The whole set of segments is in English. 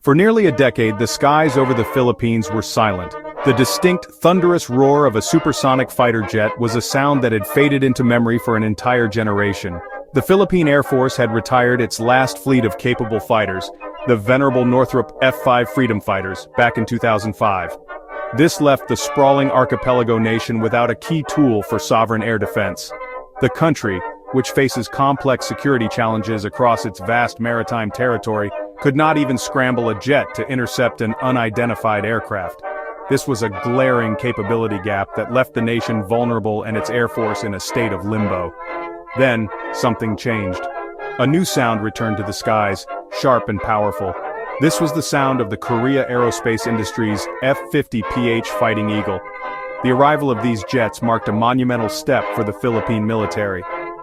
For nearly a decade, the skies over the Philippines were silent. The distinct, thunderous roar of a supersonic fighter jet was a sound that had faded into memory for an entire generation. The Philippine Air Force had retired its last fleet of capable fighters, the venerable Northrop F-5 Freedom Fighters, back in 2005. This left the sprawling archipelago nation without a key tool for sovereign air defense. The country, which faces complex security challenges across its vast maritime territory, could not even scramble a jet to intercept an unidentified aircraft. This was a glaring capability gap that left the nation vulnerable and its air force in a state of limbo. Then, something changed. A new sound returned to the skies, sharp and powerful. This was the sound of the Korea Aerospace Industries F-50 Fighting Eagle. The arrival of these jets marked a monumental step for the Philippine military.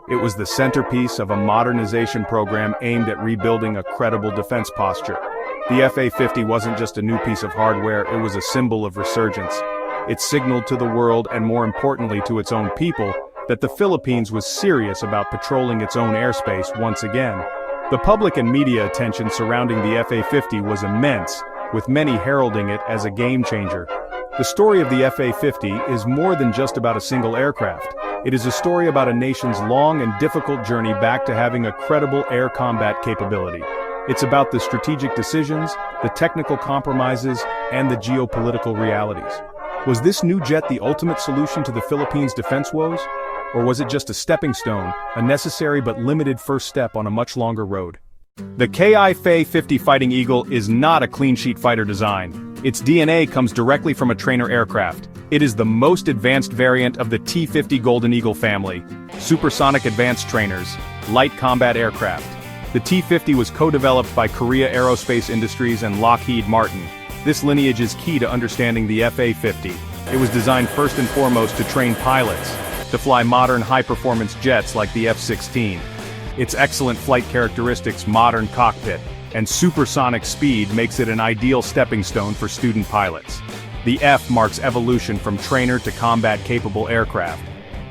It was the centerpiece of a modernization program aimed at rebuilding a credible defense posture. The FA-50 wasn't just a new piece of hardware, it was a symbol of resurgence. It signaled to the world, and more importantly to its own people, that the Philippines was serious about patrolling its own airspace once again. The public and media attention surrounding the FA-50 was immense, with many heralding it as a game-changer. The story of the FA-50 is more than just about a single aircraft. It is a story about a nation's long and difficult journey back to having a credible air combat capability. It's about the strategic decisions, the technical compromises, and the geopolitical realities. Was this new jet the ultimate solution to the Philippines' defense woes? Or was it just a stepping stone, a necessary but limited first step on a much longer road? The FA-50 Fighting Eagle is not a clean-sheet fighter design. Its DNA comes directly from a trainer aircraft. It is the most advanced variant of the T-50 Golden Eagle family. Supersonic advanced trainers, light combat aircraft. The T-50 was co-developed by Korea Aerospace Industries and Lockheed Martin. This lineage is key to understanding the FA-50. It was designed first and foremost to train pilots, to fly modern high-performance jets like the F-16. Its excellent flight characteristics, modern cockpit, and supersonic speed makes it an ideal stepping stone for student pilots. The F marks evolution from trainer to combat-capable aircraft.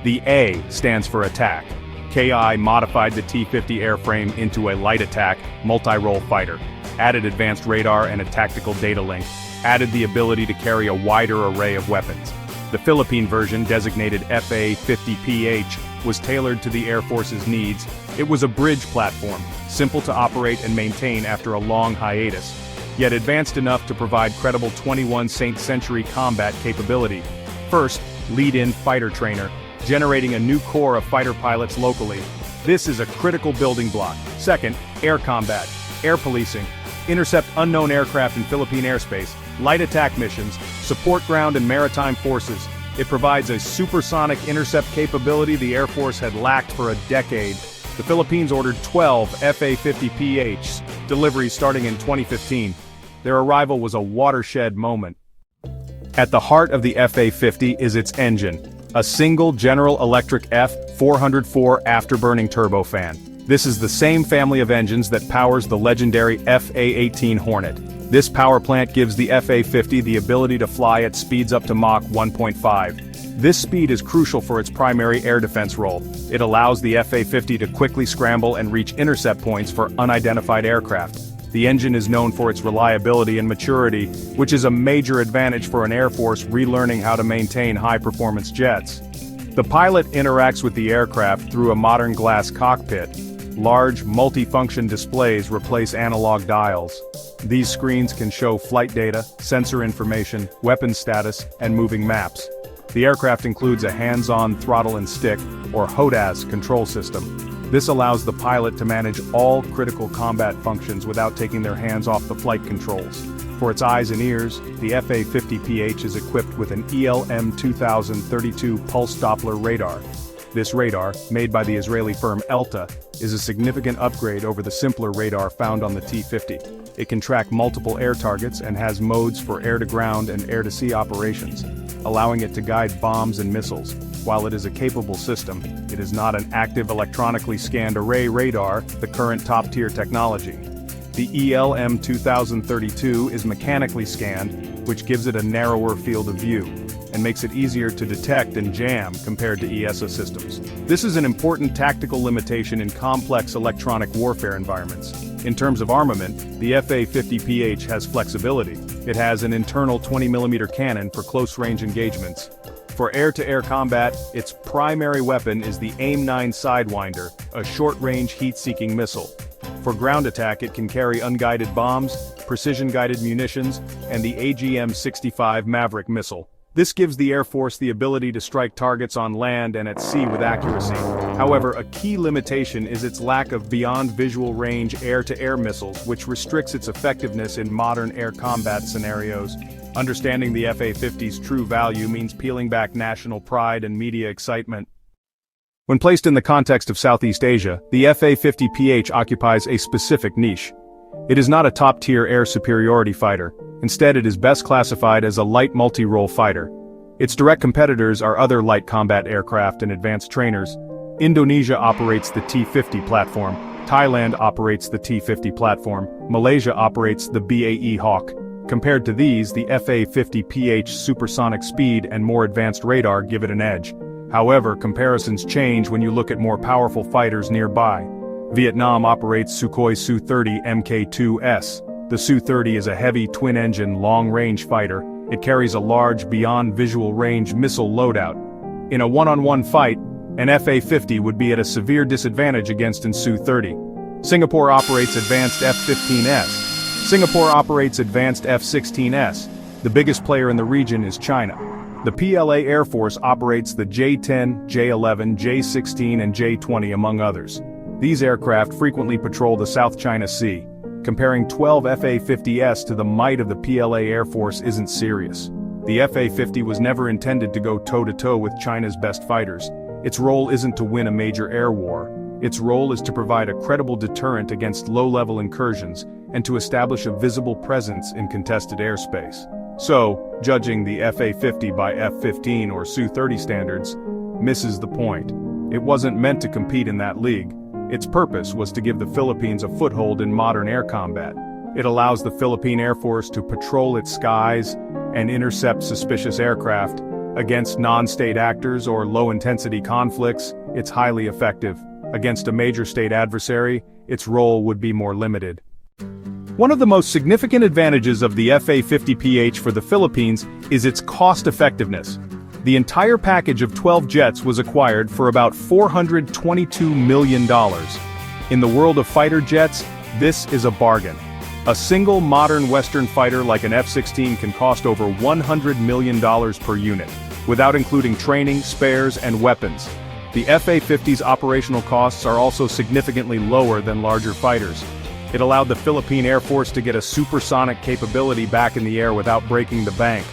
The A stands for attack. KI modified the T-50 airframe into a light attack, multi-role fighter, added advanced radar and a tactical data link, added the ability to carry a wider array of weapons. The Philippine version, designated FA-50PH, was tailored to the Air Force's needs. It was a bridge platform, simple to operate and maintain after a long hiatus, yet advanced enough to provide credible 21st century combat capability. First, lead-in fighter trainer, generating a new core of fighter pilots locally. This is a critical building block. Second, air combat, air policing, intercept unknown aircraft in Philippine airspace, light attack missions, support ground and maritime forces. It provides a supersonic intercept capability the Air Force had lacked for a decade. The Philippines ordered 12 FA-50PHs, deliveries starting in 2015. Their arrival was a watershed moment. At the heart of the FA-50 is its engine, a single General Electric F-404 afterburning turbofan. This is the same family of engines that powers the legendary FA-18 Hornet. This power plant gives the FA-50 the ability to fly at speeds up to Mach 1.5. This speed is crucial for its primary air defense role. It allows the FA-50 to quickly scramble and reach intercept points for unidentified aircraft. The engine is known for its reliability and maturity, which is a major advantage for an Air Force relearning how to maintain high-performance jets. The pilot interacts with the aircraft through a modern glass cockpit. Large, multi-function displays replace analog dials. These screens can show flight data, sensor information, weapon status, and moving maps. The aircraft includes a hands-on throttle and stick, or HOTAS, control system. This allows the pilot to manage all critical combat functions without taking their hands off the flight controls. For its eyes and ears, the FA-50PH is equipped with an ELM-2032 pulse Doppler radar. This radar, made by the Israeli firm ELTA, is a significant upgrade over the simpler radar found on the T-50. It can track multiple air targets and has modes for air-to-ground and air-to-sea operations, allowing it to guide bombs and missiles. While it is a capable system, it is not an active electronically scanned array radar, the current top-tier technology. The ELM-2032 is mechanically scanned, which gives it a narrower field of view, and makes it easier to detect and jam compared to ESA systems. This is an important tactical limitation in complex electronic warfare environments. In terms of armament, the FA-50PH has flexibility. It has an internal 20mm cannon for close-range engagements. For air-to-air combat, its primary weapon is the AIM-9 Sidewinder, a short-range heat-seeking missile. For ground attack, it can carry unguided bombs, precision-guided munitions, and the AGM-65 Maverick missile. This gives the Air Force the ability to strike targets on land and at sea with accuracy. However, a key limitation is its lack of beyond visual range air-to-air missiles, which restricts its effectiveness in modern air combat scenarios. Understanding the FA-50's true value means peeling back national pride and media excitement. When placed in the context of Southeast Asia, the FA-50PH occupies a specific niche. It is not a top-tier air superiority fighter. Instead, it is best classified as a light multi-role fighter. Its direct competitors are other light combat aircraft and advanced trainers. Indonesia operates the T-50 platform, Thailand operates the T-50 platform, Malaysia operates the BAE Hawk. Compared to these, the FA-50PH supersonic speed and more advanced radar give it an edge. However, comparisons change when you look at more powerful fighters nearby. Vietnam operates Sukhoi Su-30 Mk2S. The Su-30 is a heavy twin-engine long-range fighter. It carries a large beyond visual range missile loadout. In a one-on-one fight, an FA-50 would be at a severe disadvantage against an Su-30. Singapore operates advanced F-15S. Singapore operates advanced F-16S. The biggest player in the region is China. The PLA Air Force operates the J-10, J-11, J-16 and J-20 among others. These aircraft frequently patrol the South China Sea. Comparing 12 FA-50S to the might of the PLA Air Force isn't serious. The FA-50 was never intended to go toe-to-toe with China's best fighters. Its role isn't to win a major air war. Its role is to provide a credible deterrent against low-level incursions and to establish a visible presence in contested airspace. So, judging the FA-50 by F-15 or Su-30 standards misses the point. It wasn't meant to compete in that league. Its purpose was to give the Philippines a foothold in modern air combat. It allows the Philippine Air Force to patrol its skies and intercept suspicious aircraft. Against non-state actors or low-intensity conflicts, it's highly effective. Against a major state adversary, its role would be more limited. One of the most significant advantages of the FA-50PH for the Philippines is its cost-effectiveness. The entire package of 12 jets was acquired for about $422 million. In the world of fighter jets, this is a bargain. A single modern Western fighter like an F-16 can cost over $100 million per unit, without including training, spares, and weapons. The FA-50's operational costs are also significantly lower than larger fighters. It allowed the Philippine Air Force to get a supersonic capability back in the air without breaking the bank.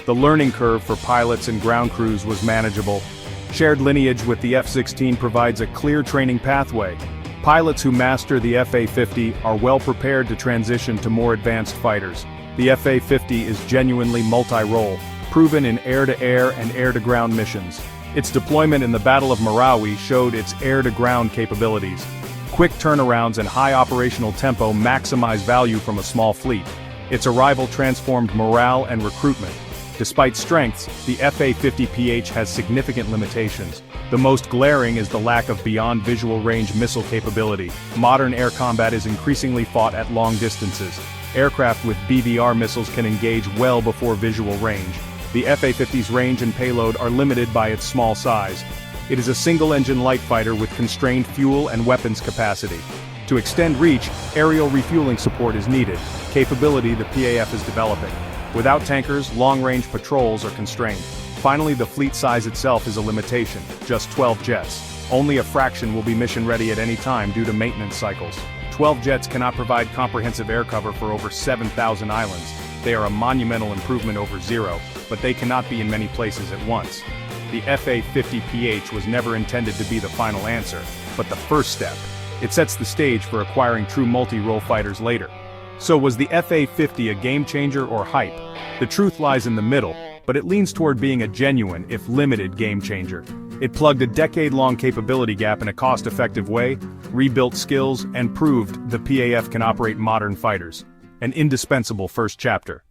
The learning curve for pilots and ground crews was manageable. Shared lineage with the F-16 provides a clear training pathway. Pilots who master the FA-50 are well prepared to transition to more advanced fighters. The FA-50 is genuinely multi-role, proven in air-to-air and air-to-ground missions. Its deployment in the Battle of Marawi showed its air-to-ground capabilities. Quick turnarounds and high operational tempo maximize value from a small fleet. Its arrival transformed morale and recruitment. Despite strengths, the FA-50PH has significant limitations. The most glaring is the lack of beyond visual range missile capability. Modern air combat is increasingly fought at long distances. Aircraft with BVR missiles can engage well before visual range. The FA-50's range and payload are limited by its small size. It is a single-engine light fighter with constrained fuel and weapons capacity. To extend reach, aerial refueling support is needed, capability the PAF is developing. Without tankers, long-range patrols are constrained. Finally, the fleet size itself is a limitation, just 12 jets. Only a fraction will be mission-ready at any time due to maintenance cycles. 12 jets cannot provide comprehensive air cover for over 7,000 islands. They are a monumental improvement over 0, but they cannot be in many places at once. The FA-50PH was never intended to be the final answer, but the first step. It sets the stage for acquiring true multi-role fighters later. So was the FA-50 a game-changer or hype? The truth lies in the middle, but it leans toward being a genuine, if limited, game-changer. It plugged a decade-long capability gap in a cost-effective way, rebuilt skills, and proved the PAF can operate modern fighters. An indispensable first chapter.